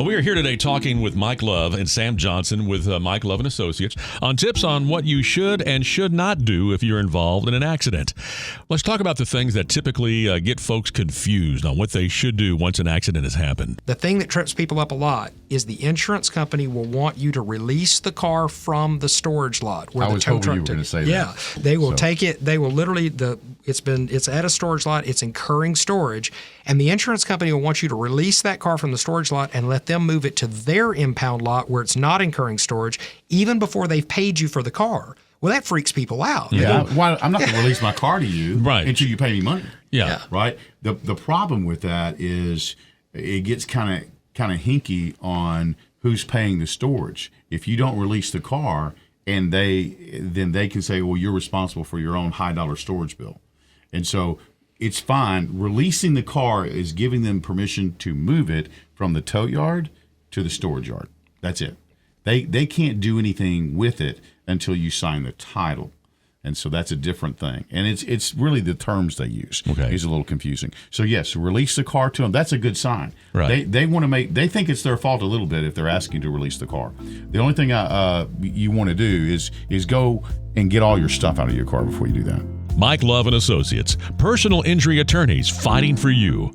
We are here today talking with Mike Love and Sam Johnson with Mike Love and Associates on tips on what you should and should not do if you're involved in an accident. Let's talk about the things that typically get folks confused on what they should do once an accident has happened. The thing that trips people up a lot is the insurance company will want you to release the car from the storage lot. Where I was hoping you were going to say that. Yeah, they will take it. They will literally it's at a storage lot. It's incurring storage, and the insurance company will want you to release that car from the storage lot and let them move it to their impound lot where it's not incurring storage, even before they've paid you for the car. Well, that freaks people out. Yeah, I'm not going to release my car to you until you pay me money. Yeah. Right? The problem with that is it gets kind of hinky on who's paying the storage. If you don't release the car, and then they can say, well, you're responsible for your own high dollar storage bill. And so it's fine. Releasing the car is giving them permission to move it from the tow yard to the storage yard. That's it. They can't do anything with it until you sign the title. And so that's a different thing. And it's really the terms they use. Okay. It's a little confusing. So yes, release the car to them. That's a good sign. Right. They think it's their fault a little bit if they're asking to release the car. The only thing you want to do is go and get all your stuff out of your car before you do that. Mike Love and Associates, personal injury attorneys fighting for you.